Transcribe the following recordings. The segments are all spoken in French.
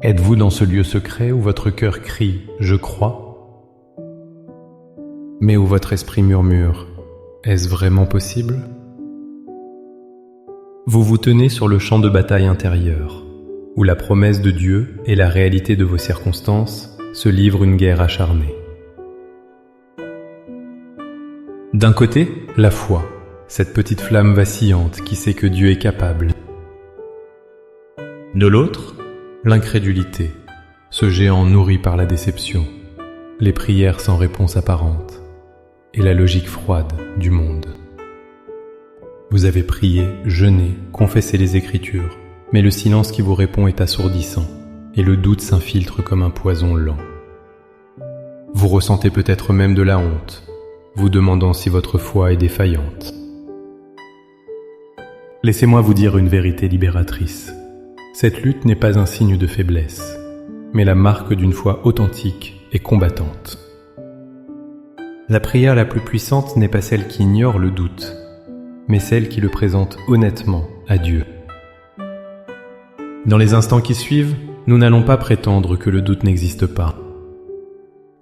Êtes-vous dans ce lieu secret où votre cœur crie « Je crois » mais où votre esprit murmure « Est-ce vraiment possible » Vous vous tenez sur le champ de bataille intérieur, où la promesse de Dieu et la réalité de vos circonstances se livrent une guerre acharnée. D'un côté, la foi, cette petite flamme vacillante qui sait que Dieu est capable. De l'autre, l'incrédulité, ce géant nourri par la déception, les prières sans réponse apparente et la logique froide du monde. Vous avez prié, jeûné, confessé les Écritures, mais le silence qui vous répond est assourdissant et le doute s'infiltre comme un poison lent. Vous ressentez peut-être même de la honte, vous demandant si votre foi est défaillante. Laissez-moi vous dire une vérité libératrice. Cette lutte n'est pas un signe de faiblesse, mais la marque d'une foi authentique et combattante. La prière la plus puissante n'est pas celle qui ignore le doute, mais celle qui le présente honnêtement à Dieu. Dans les instants qui suivent, nous n'allons pas prétendre que le doute n'existe pas.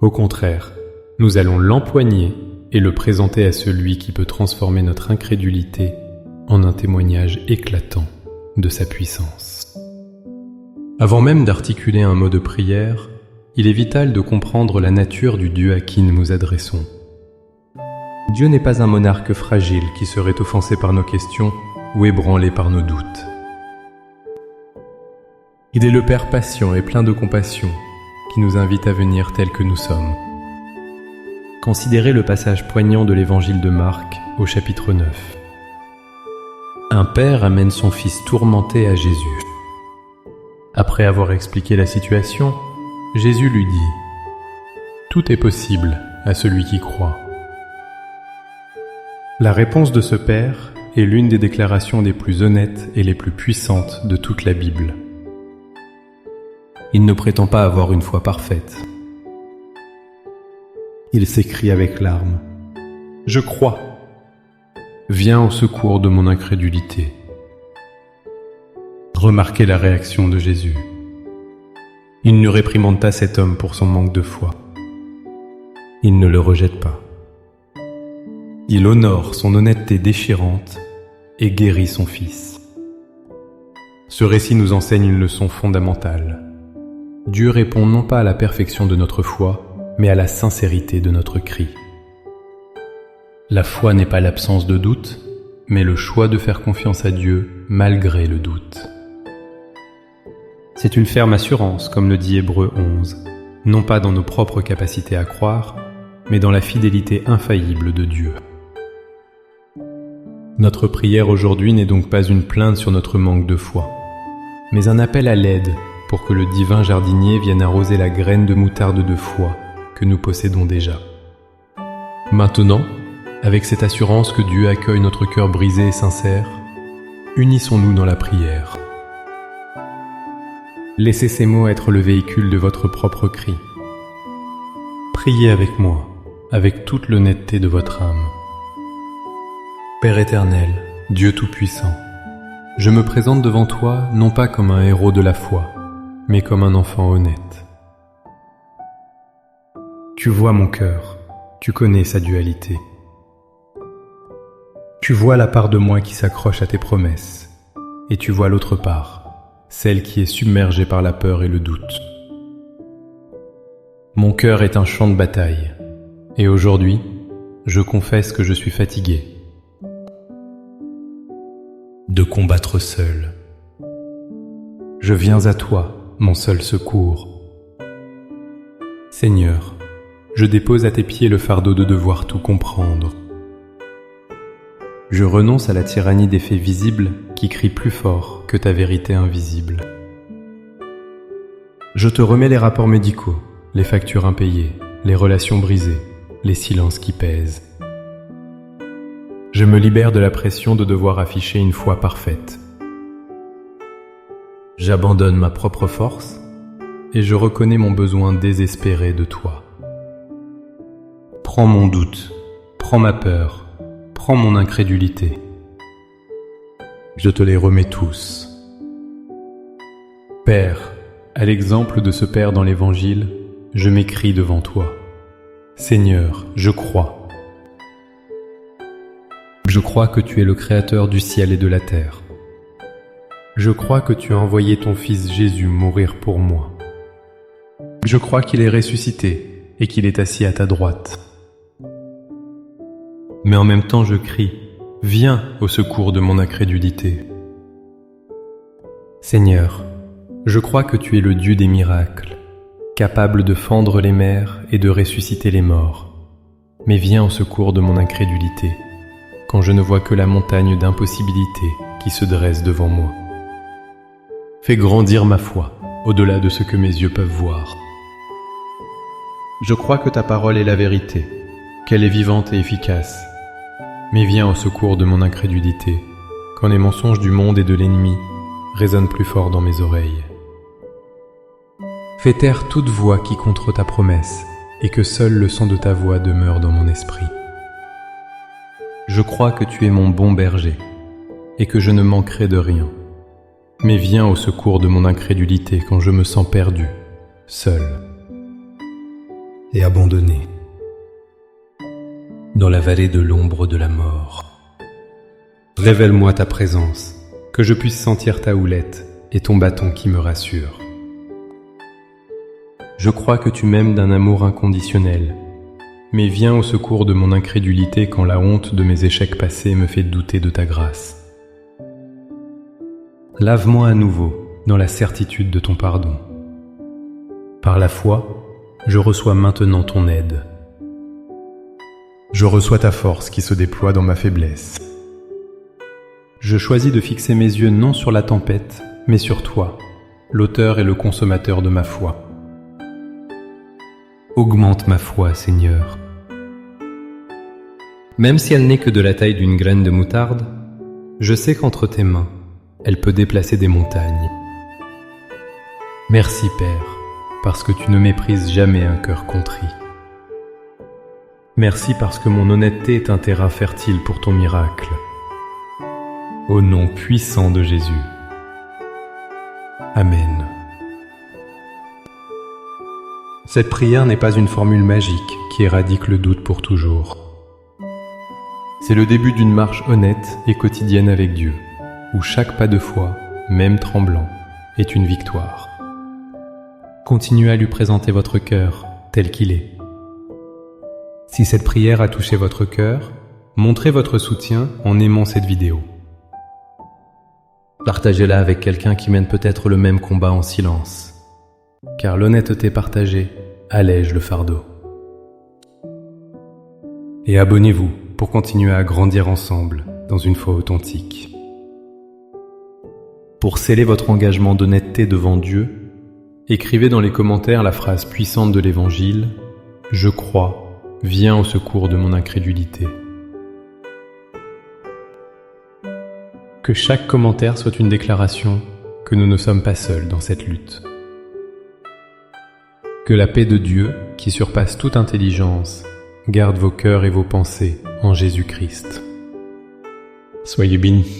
Au contraire, nous allons l'empoigner et le présenter à celui qui peut transformer notre incrédulité en un témoignage éclatant de sa puissance. Avant même d'articuler un mot de prière, il est vital de comprendre la nature du Dieu à qui nous nous adressons. Dieu n'est pas un monarque fragile qui serait offensé par nos questions ou ébranlé par nos doutes. Il est le Père patient et plein de compassion qui nous invite à venir tels que nous sommes. Considérez le passage poignant de l'évangile de Marc au chapitre 9. Un père amène son fils tourmenté à Jésus. Après avoir expliqué la situation, Jésus lui dit « Tout est possible à celui qui croit ». La réponse de ce père est l'une des déclarations les plus honnêtes et les plus puissantes de toute la Bible. Il ne prétend pas avoir une foi parfaite. Il s'écrie avec larmes « Je crois ! Viens au secours de mon incrédulité !» Remarquez la réaction de Jésus. Il ne réprimande pas cet homme pour son manque de foi. Il ne le rejette pas. Il honore son honnêteté déchirante et guérit son fils. Ce récit nous enseigne une leçon fondamentale. Dieu répond non pas à la perfection de notre foi, mais à la sincérité de notre cri. La foi n'est pas l'absence de doute, mais le choix de faire confiance à Dieu malgré le doute. C'est une ferme assurance, comme le dit Hébreux 11, non pas dans nos propres capacités à croire, mais dans la fidélité infaillible de Dieu. Notre prière aujourd'hui n'est donc pas une plainte sur notre manque de foi, mais un appel à l'aide pour que le divin jardinier vienne arroser la graine de moutarde de foi que nous possédons déjà. Maintenant, avec cette assurance que Dieu accueille notre cœur brisé et sincère, unissons-nous dans la prière. Laissez ces mots être le véhicule de votre propre cri. Priez avec moi, avec toute l'honnêteté de votre âme. Père éternel, Dieu tout-puissant, je me présente devant toi non pas comme un héros de la foi, mais comme un enfant honnête. Tu vois mon cœur, tu connais sa dualité. Tu vois la part de moi qui s'accroche à tes promesses, et tu vois l'autre part, celle qui est submergée par la peur et le doute. Mon cœur est un champ de bataille, et aujourd'hui, je confesse que je suis fatigué de combattre seul. Je viens à toi, mon seul secours. Seigneur, je dépose à tes pieds le fardeau de devoir tout comprendre. Je renonce à la tyrannie des faits visibles qui crient plus fort que ta vérité invisible. Je te remets les rapports médicaux, les factures impayées, les relations brisées, les silences qui pèsent. Je me libère de la pression de devoir afficher une foi parfaite. J'abandonne ma propre force et je reconnais mon besoin désespéré de toi. Prends mon doute, prends ma peur, prends mon incrédulité. Je te les remets tous. Père, À l'exemple de ce Père dans l'Évangile, je m'écrie devant toi. Seigneur, je crois. Je crois que tu es le Créateur du ciel et de la terre. Je crois que tu as envoyé ton Fils Jésus mourir pour moi. Je crois qu'il est ressuscité et qu'il est assis à ta droite. Mais en même temps je crie, viens au secours de mon incrédulité. Seigneur, je crois que tu es le Dieu des miracles, capable de fendre les mers et de ressusciter les morts. Mais viens au secours de mon incrédulité, quand je ne vois que la montagne d'impossibilité qui se dresse devant moi. Fais grandir ma foi, au-delà de ce que mes yeux peuvent voir. Je crois que ta parole est la vérité, qu'elle est vivante et efficace. Mais viens au secours de mon incrédulité, quand les mensonges du monde et de l'ennemi résonnent plus fort dans mes oreilles. Fais taire toute voix qui contre ta promesse, et que seul le son de ta voix demeure dans mon esprit. Je crois que tu es mon bon berger, et que je ne manquerai de rien. Mais viens au secours de mon incrédulité quand je me sens perdu, seul et abandonné, dans la vallée de l'ombre de la mort. Révèle-moi ta présence, que je puisse sentir ta houlette et ton bâton qui me rassure. Je crois que tu m'aimes d'un amour inconditionnel, mais viens au secours de mon incrédulité quand la honte de mes échecs passés me fait douter de ta grâce. Lave-moi à nouveau dans la certitude de ton pardon. Par la foi, je reçois maintenant ton aide. Je reçois ta force qui se déploie dans ma faiblesse. Je choisis de fixer mes yeux non sur la tempête, mais sur toi, l'auteur et le consommateur de ma foi. Augmente ma foi, Seigneur. Même si elle n'est que de la taille d'une graine de moutarde, je sais qu'entre tes mains, elle peut déplacer des montagnes. Merci, Père, parce que tu ne méprises jamais un cœur contrit. Merci parce que mon honnêteté est un terrain fertile pour ton miracle. Au nom puissant de Jésus. Amen. Cette prière n'est pas une formule magique qui éradique le doute pour toujours. C'est le début d'une marche honnête et quotidienne avec Dieu, où chaque pas de foi, même tremblant, est une victoire. Continuez à lui présenter votre cœur tel qu'il est. Si cette prière a touché votre cœur, montrez votre soutien en aimant cette vidéo. Partagez-la avec quelqu'un qui mène peut-être le même combat en silence, car l'honnêteté partagée allège le fardeau. Et abonnez-vous pour continuer à grandir ensemble dans une foi authentique. Pour sceller votre engagement d'honnêteté devant Dieu, écrivez dans les commentaires la phrase puissante de l'Évangile « Je crois, viens au secours de mon incrédulité ». Que chaque commentaire soit une déclaration que nous ne sommes pas seuls dans cette lutte. Que la paix de Dieu, qui surpasse toute intelligence, garde vos cœurs et vos pensées en Jésus-Christ. Soyez bénis.